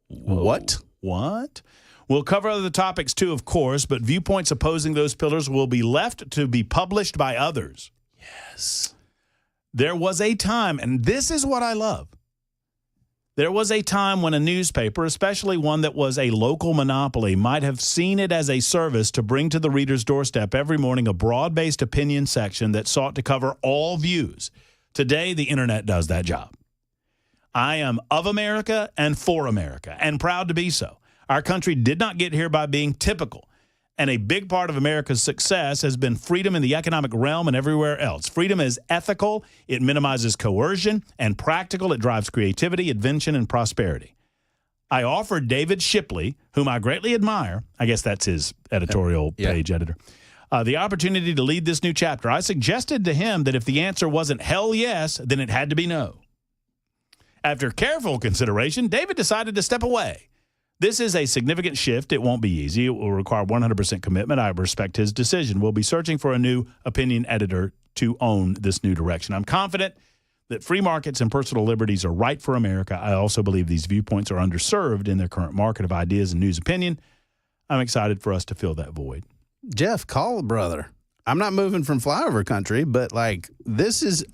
What?
What? We'll cover other topics too, of course, but viewpoints opposing those pillars will be left to be published by others.
Yes.
There was a time, and this is what I love. There was a time when a newspaper, especially one that was a local monopoly, might have seen it as a service to bring to the reader's doorstep every morning a broad-based opinion section that sought to cover all views. Today, the internet does that job. I am of America and for America, and proud to be so. Our country did not get here by being typical. And a big part of America's success has been freedom in the economic realm and everywhere else. Freedom is ethical, it minimizes coercion, and practical, it drives creativity, invention, and prosperity. I offered David Shipley, whom I greatly admire, I guess that's his editorial page editor, the opportunity to lead this new chapter. I suggested to him that if the answer wasn't hell yes, then it had to be no. After careful consideration, David decided to step away. This is a significant shift. It won't be easy. It will require 100% commitment. I respect his decision. We'll be searching for a new opinion editor to own this new direction. I'm confident that free markets and personal liberties are right for America. I also believe these viewpoints are underserved in their current market of ideas and news opinion. I'm excited for us to fill that void.
Jeff, call a brother. I'm not moving from flyover country, but like this is,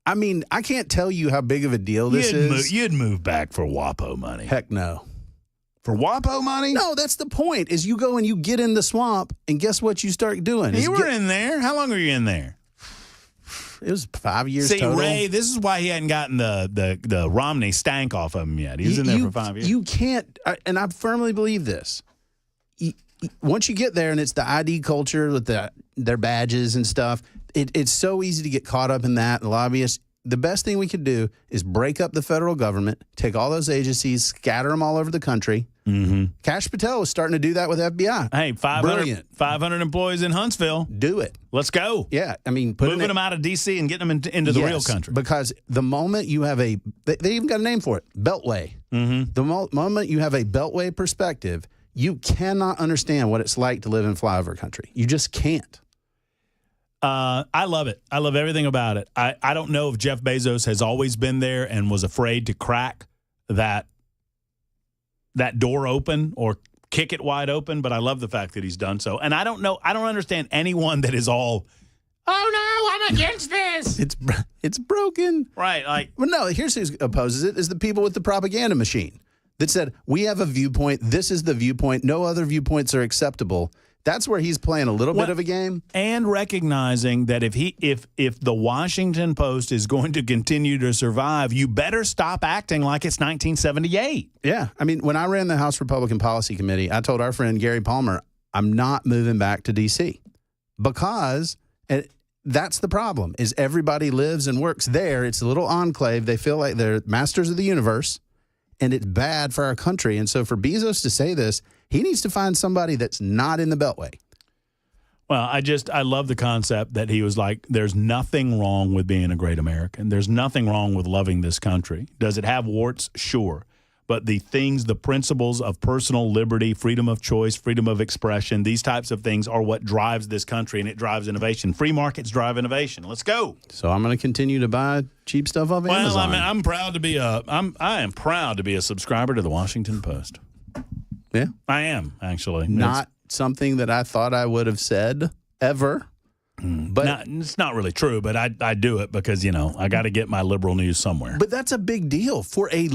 I mean, I can't tell you how big of a deal this is.
You'd move back for WAPO money.
Heck no.
For WAPO money?
No, that's the point, is you go and you get in the swamp, and guess what you start doing?
You were in there. How long were you in there?
It was 5 years
See,
total.
Ray, this is why he hadn't gotten the Romney stank off of him yet. He was in there for 5 years.
You can't, and I firmly believe this. Once you get there and it's the ID culture with their badges and stuff, it's so easy to get caught up in that. The lobbyists. The best thing we could do is break up the federal government, take all those agencies, scatter them all over the country. Mm-hmm. Kash Patel is starting to do that with FBI.
Hey, 500 employees in Huntsville.
Do it.
Let's go.
Yeah, I mean,
moving them out of D.C. and getting them into the real country.
Because the moment you have they even got a name for it, Beltway. Mm-hmm. The moment you have a Beltway perspective, you cannot understand what it's like to live in flyover country. You just can't.
I love it. I love everything about it. I don't know if Jeff Bezos has always been there and was afraid to crack that door open or kick it wide open, but I love the fact that he's done so. And I don't understand anyone that is all, oh no, I'm against this.
It's broken.
Right. Like,
well, no, here's who opposes it is the people with the propaganda machine that said, we have a viewpoint. This is the viewpoint. No other viewpoints are acceptable. That's where he's playing a little bit of a game.
And recognizing that if the Washington Post is going to continue to survive, you better stop acting like it's 1978.
Yeah. I mean, when I ran the House Republican Policy Committee, I told our friend Gary Palmer, I'm not moving back to D.C. because that's the problem, is everybody lives and works there. It's a little enclave. They feel like they're masters of the universe, and it's bad for our country. And so for Bezos to say this, he needs to find somebody that's not in the Beltway.
Well, I love the concept that he was like, there's nothing wrong with being a great American. There's nothing wrong with loving this country. Does it have warts? Sure. But the principles of personal liberty, freedom of choice, freedom of expression, these types of things are what drives this country, and it drives innovation. Free markets drive innovation. Let's go.
So I'm going to continue to buy cheap stuff off Amazon.
Well, I mean, I am proud to be a subscriber to the Washington Post.
Yeah.
I am, actually.
Not something that I thought I would have said ever. But
it's not really true, but I do it because, I got to get my liberal news somewhere.
But that's a big deal for a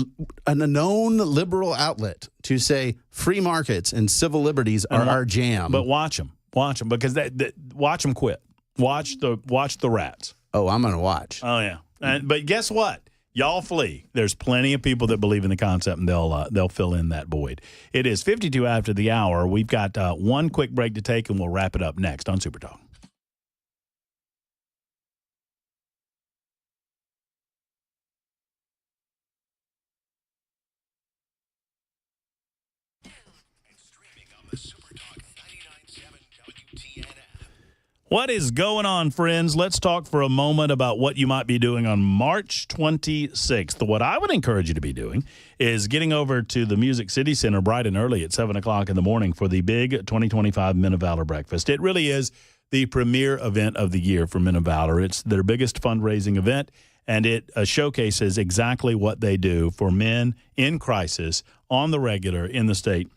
known liberal outlet to say free markets and civil liberties are our jam.
But watch them because watch them quit. Watch the rats.
Oh, I'm going to watch.
Oh, yeah. But guess what? Y'all flee. There's plenty of people that believe in the concept, and they'll fill in that void. It is 52 after the hour. We've got one quick break to take, and we'll wrap it up next on Super Talk. What is going on, friends? Let's talk for a moment about what you might be doing on March 26th. What I would encourage you to be doing is getting over to the Music City Center bright and early at 7 o'clock in the morning for the big 2025 Men of Valor Breakfast. It really is the premier event of the year for Men of Valor. It's their biggest fundraising event, and it showcases exactly what they do for men in crisis on the regular in the state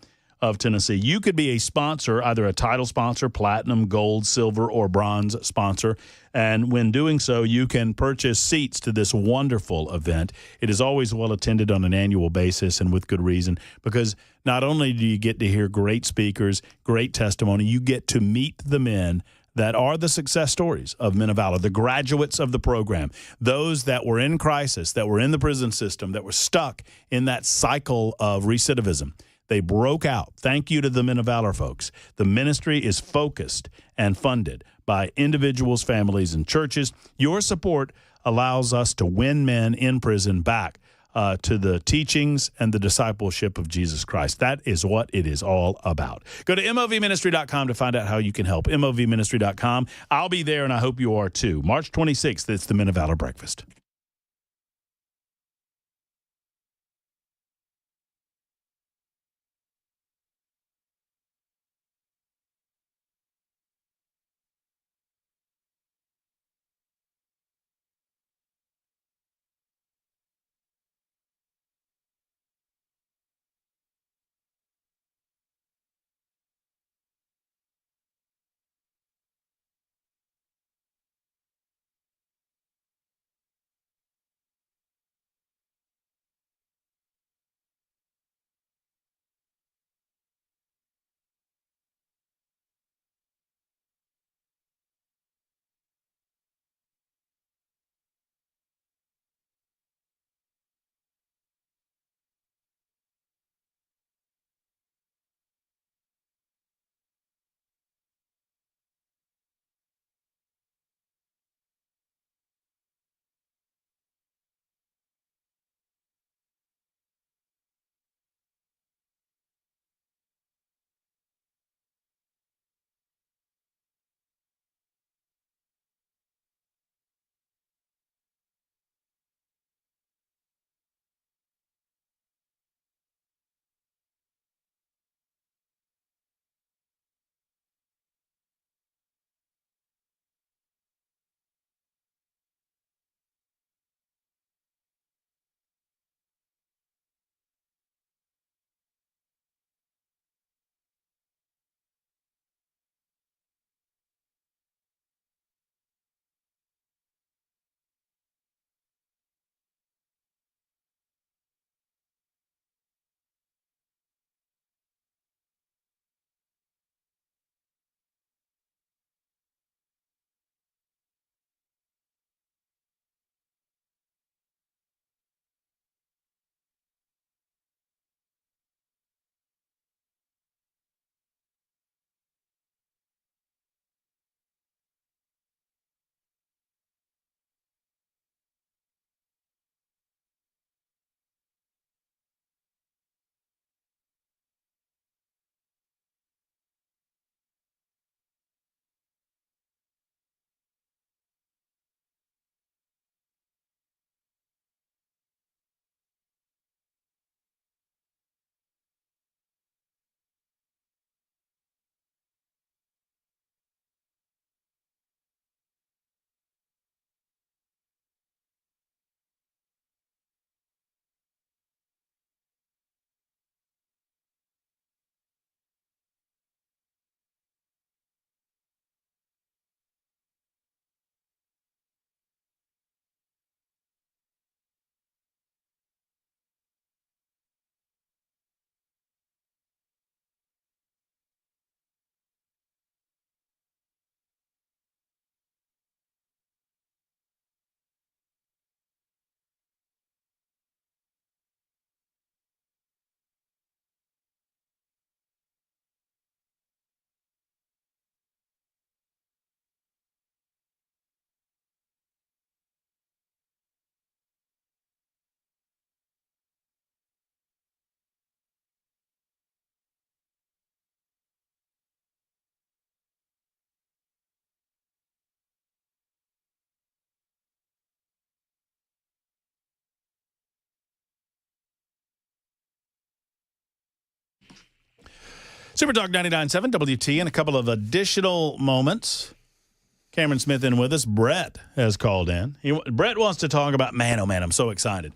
of Tennessee. You could be a sponsor, either a title sponsor, platinum, gold, silver, or bronze sponsor. And when doing so, you can purchase seats to this wonderful event. It is always well attended on an annual basis, and with good reason, because not only do you get to hear great speakers, great testimony, you get to meet the men that are the success stories of Men of Valor, the graduates of the program, those that were in crisis, that were in the prison system, that were stuck in that cycle of recidivism. They broke out. Thank you to the Men of Valor folks. The ministry is focused and funded by individuals, families, and churches. Your support allows us to win men in prison back to the teachings and the discipleship of Jesus Christ. That is what it is all about. Go to movministry.com to find out how you can help. movministry.com. I'll be there, and I hope you are too. March 26th, it's the Men of Valor Breakfast. Super Talk 99.7 WT and a couple of additional moments. Cameron Smith in with us. Brett has called in. Brett wants to talk about, man, oh man, I'm so excited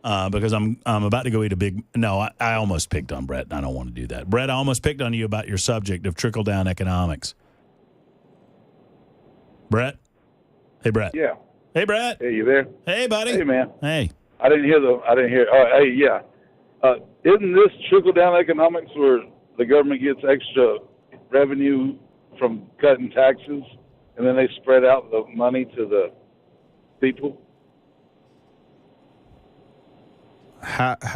because I'm about to go eat a big, no, I almost picked on Brett. I don't want to do that. Brett, I almost picked on you about your subject of trickle-down economics. Brett? Hey, Brett.
Yeah.
Hey, Brett.
Hey, you there?
Hey, buddy.
Hey, man.
Hey.
I didn't hear. Hey, yeah. Isn't this trickle down economics where the government gets extra revenue from cutting taxes, and then they spread out the money to the people?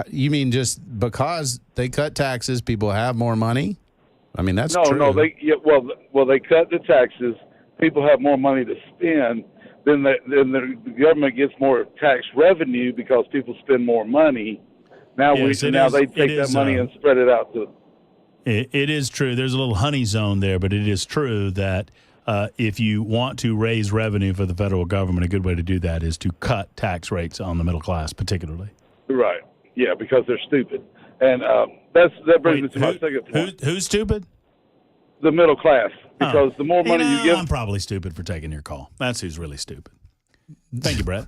You mean just because they cut taxes, people have more money? I mean, that's true.
No. They cut the taxes. People have more money to spend. Then the government gets more tax revenue because people spend more money. Now they take that money and spread it out to.
It is true. There's a little honey zone there, but it is true that if you want to raise revenue for the federal government, a good way to do that is to cut tax rates on the middle class, particularly.
Right. Yeah, because they're stupid, and that brings me to my second point.
Who's stupid?
The middle class, because the more money you give.
I'm probably stupid for taking your call. That's who's really stupid. Thank you, Brett.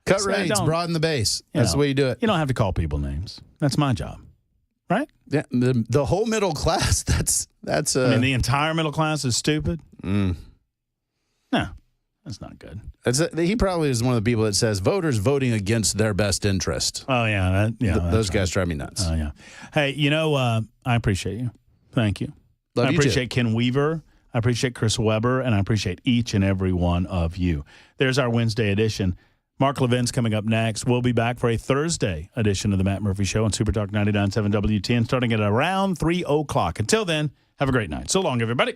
Cut rates, broaden the base. That's the way you do it.
You don't have to call people names. That's my job, right?
Yeah, the whole middle class. That's.
I mean, the entire middle class is stupid. No, that's not good.
He probably is one of the people that says voters voting against their best interest.
Oh yeah,
those guys drive me nuts.
Oh yeah. Hey, I appreciate you. Thank you.
Love
I
you
appreciate
too.
Ken Weaver. I appreciate Chris Weber, and I appreciate each and every one of you. There's our Wednesday edition. Mark Levin's coming up next. We'll be back for a Thursday edition of the Matt Murphy Show on Super Talk 99.7 WTN starting at around 3 o'clock. Until then, have a great night. So long, everybody.